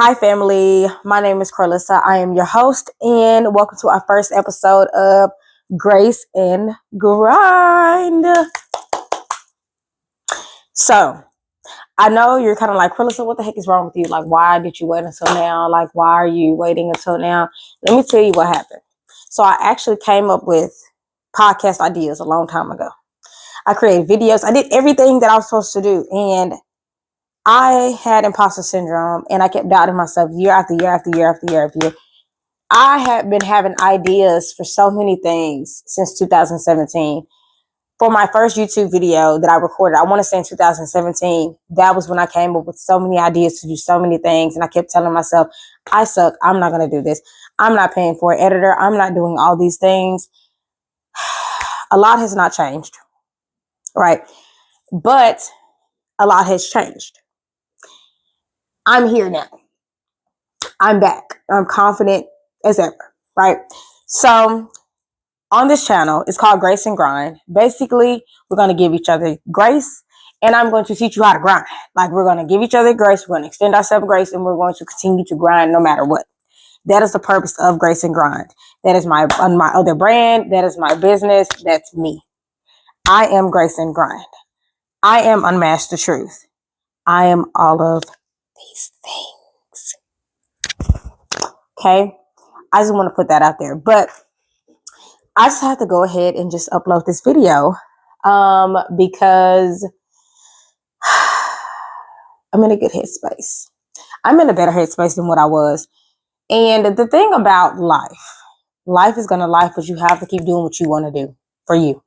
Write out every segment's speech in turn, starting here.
Hi, family. My name is Carlissa. I am your host, and welcome to our first episode of Grace and Grind. So, I know you're kind of like, Carlissa, what the heck is wrong with you? Like, why did you wait until now? Like, why are you waiting until now? Let me tell you what happened. So, I actually came up with podcast ideas a long time ago. I created videos. I did everything that I was supposed to do, and I had imposter syndrome, and I kept doubting myself year after year after year after year after year. I had been having ideas for so many things since 2017. For my first YouTube video that I recorded, I want to say in 2017, that was when I came up with so many ideas to do so many things. And I kept telling myself, I suck. I'm not going to do this. I'm not paying for an editor. I'm not doing all these things. A lot has not changed, right? But a lot has changed. I'm here now. I'm back. I'm confident as ever, right? So on this channel, it's called Grace and Grind. Basically, we're going to give each other grace, and I'm going to teach you how to grind. Like, we're going to give each other grace, we're going to extend ourselves grace, and we're going to continue to grind no matter what. That is the purpose of Grace and Grind. That is my other brand. That is my business. That's me. I am Grace and Grind. I am Unmasked the Truth. I am all of these things. Okay? I just want to put that out there. But I just have to go ahead and just upload this video because I'm in a good headspace. I'm in a better headspace than what I was. And the thing about life is going to life, but you have to keep doing what you want to do for you.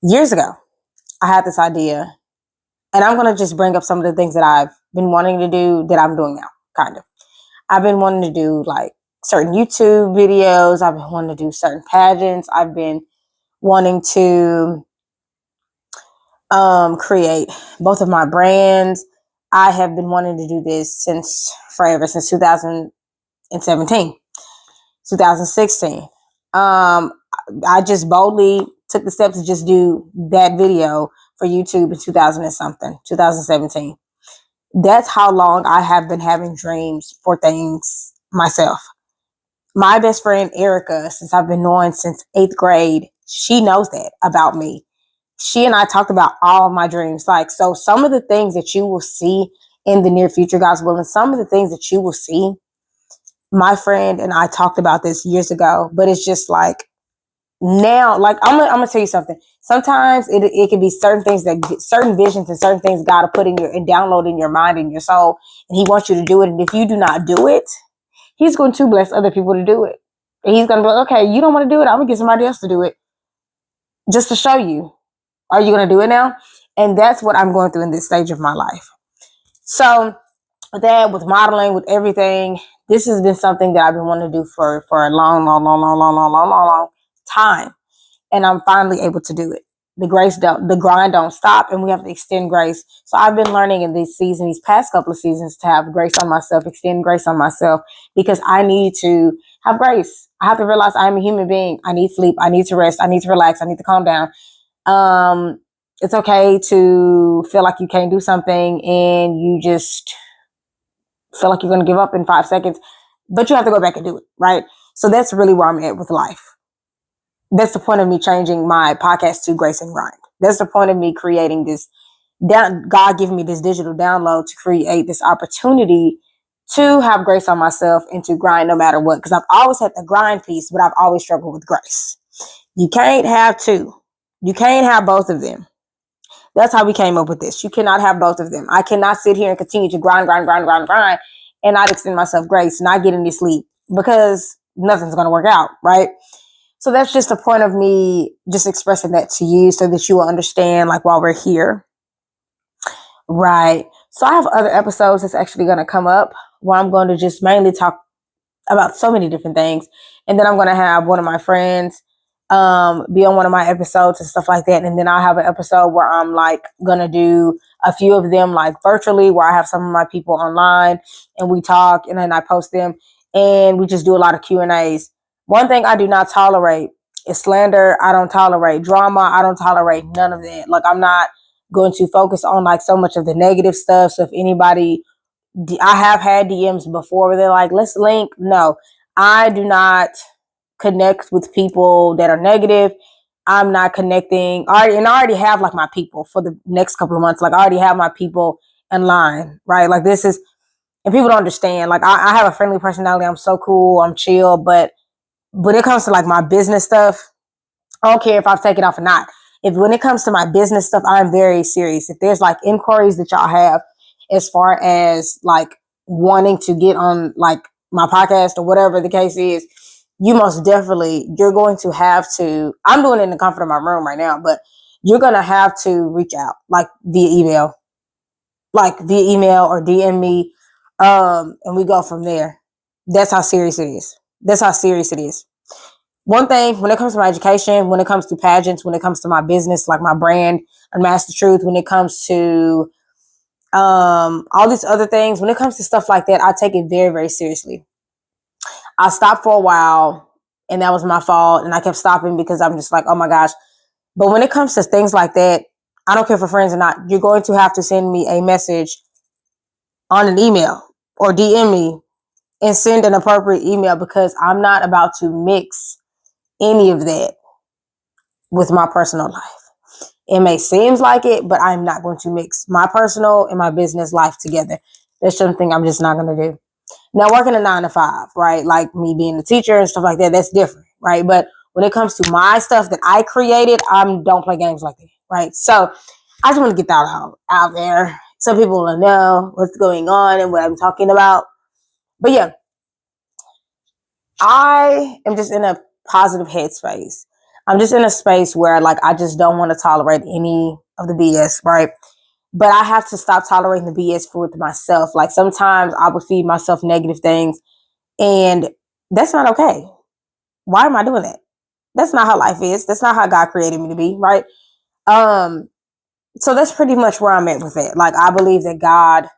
Years ago, I had this idea, and I'm going to just bring up some of the things that I've been wanting to do that I'm doing now, kind of. I've been wanting to do like certain YouTube videos. I've been wanting to do certain pageants. I've been wanting to create both of my brands. I have been wanting to do this since forever, since 2017, 2016. I just boldly took the steps to just do that video for YouTube in 2017. That's how long I have been having dreams for things myself. My best friend, Erica, since I've been knowing since 8th grade, she knows that about me. She and I talked about all of my dreams. Like, so some of the things that you will see in the near future, God's willing, some of the things that you will see, my friend and I talked about this years ago, but it's just like now, like, I'm gonna tell you something. Sometimes it can be certain things certain visions and certain things God will put in and download in your mind and your soul, and He wants you to do it. And if you do not do it, He's going to bless other people to do it. And He's going to be like, okay, you don't want to do it. I'm going to get somebody else to do it just to show you. Are you going to do it now? And that's what I'm going through in this stage of my life. So with that, with modeling, with everything, this has been something that I've been wanting to do for a long time. And I'm finally able to do it. The grind don't stop, and we have to extend grace. So I've been learning in these past couple of seasons, to have grace on myself, extend grace on myself, because I need to have grace. I have to realize I'm a human being. I need sleep. I need to rest. I need to relax. I need to calm down. It's okay to feel like you can't do something and you just feel like you're going to give up in 5 seconds, but you have to go back and do it, right? So that's really where I'm at with life. That's the point of me changing my podcast to Grace and Grind. That's the point of me creating this, God giving me this digital download to create this opportunity to have grace on myself and to grind no matter what. Because I've always had the grind piece, but I've always struggled with grace. You can't have two. You can't have both of them. That's how we came up with this. You cannot have both of them. I cannot sit here and continue to grind, and not extend myself grace, not get any sleep, because nothing's going to work out, right? So that's just the point of me just expressing that to you so that you will understand, like, while we're here. Right. So I have other episodes that's actually going to come up where I'm going to just mainly talk about so many different things. And then I'm going to have one of my friends be on one of my episodes and stuff like that. And then I'll have an episode where I'm like going to do a few of them like virtually, where I have some of my people online and we talk, and then I post them and we just do a lot of Q&As. One thing I do not tolerate is slander. I don't tolerate drama. I don't tolerate none of that. Like, I'm not going to focus on like so much of the negative stuff. So if anybody I have had DMs before where they're like, let's link. No, I do not connect with people that are negative. I'm not connecting. I already have like my people for the next couple of months. Like I already have my people in line, right? Like this is, and people don't understand. Like I have a friendly personality. I'm so cool. I'm chill. But when it comes to like my business stuff, I don't care if I've taken off or not. If when it comes to my business stuff, I'm very serious. If there's like inquiries that y'all have as far as like wanting to get on like my podcast or whatever the case is, you most definitely, you're going to have to, I'm doing it in the comfort of my room right now, but you're going to have to reach out like via email or DM me. And we go from there. That's how serious it is. That's how serious it is. One thing, when it comes to my education, when it comes to pageants, when it comes to my business, like my brand, Unmask the Truth, when it comes to all these other things, when it comes to stuff like that, I take it very, very seriously. I stopped for a while and that was my fault. And I kept stopping because I'm just like, oh my gosh. But when it comes to things like that, I don't care if we're friends or not, you're going to have to send me a message on an email or DM me and send an appropriate email because I'm not about to mix any of that with my personal life. It may seem like it, but I'm not going to mix my personal and my business life together. That's something I'm just not going to do. Now, working a 9 to 5, right? Like me being a teacher and stuff like that, that's different, right? But when it comes to my stuff that I created, I don't play games like that, right? So I just want to get that out there so people will know what's going on and what I'm talking about. But yeah, I am just in a positive headspace. I'm just in a space where like I just don't want to tolerate any of the BS, right? But I have to stop tolerating the BS with myself. Like sometimes I would feed myself negative things and that's not okay. Why am I doing that? That's not how life is. That's not how God created me to be, right? So that's pretty much where I'm at with it. Like I believe that God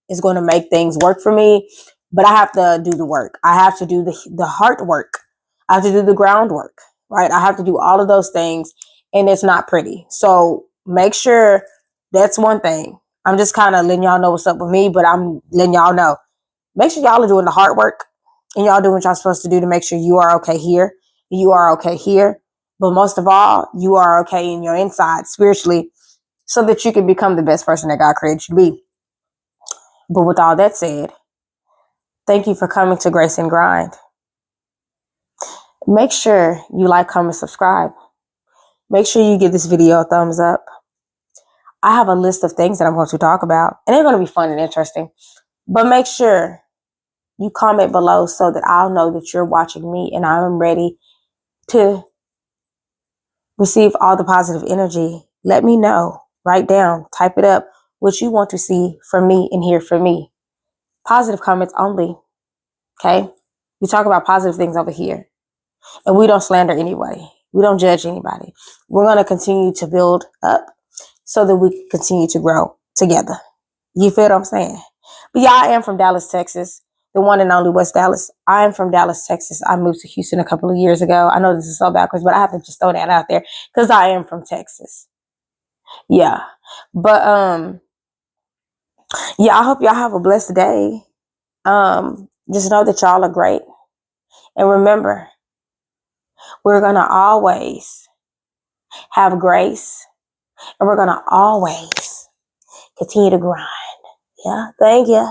is going to make things work for me, but I have to do the work. I have to do the hard work. I have to do the groundwork, right? I have to do all of those things and it's not pretty. So make sure that's one thing. I'm just kind of letting y'all know what's up with me, but I'm letting y'all know. Make sure y'all are doing the hard work and y'all doing what y'all supposed to do to make sure you are okay here. You are okay here. But most of all, you are okay in your inside spiritually so that you can become the best person that God created you to be. But with all that said, thank you for coming to Grace and Grind. Make sure you like, comment, subscribe. Make sure you give this video a thumbs up. I have a list of things that I'm going to talk about, and they're going to be fun and interesting. But make sure you comment below so that I'll know that you're watching me and I'm ready to receive all the positive energy. Let me know. Write down, type it up, what you want to see from me and hear from me. Positive comments only. Okay? We talk about positive things over here. And we don't slander anybody. We don't judge anybody. We're going to continue to build up so that we can continue to grow together. You feel what I'm saying? But yeah, I am from Dallas, Texas. The one and only West Dallas. I am from Dallas, Texas. I moved to Houston a couple of years ago. I know this is so backwards, but I have to just throw that out there because I am from Texas. Yeah. But yeah, I hope y'all have a blessed day. Just know that y'all are great. And remember, we're going to always have grace and we're going to always continue to grind. Yeah. Thank you.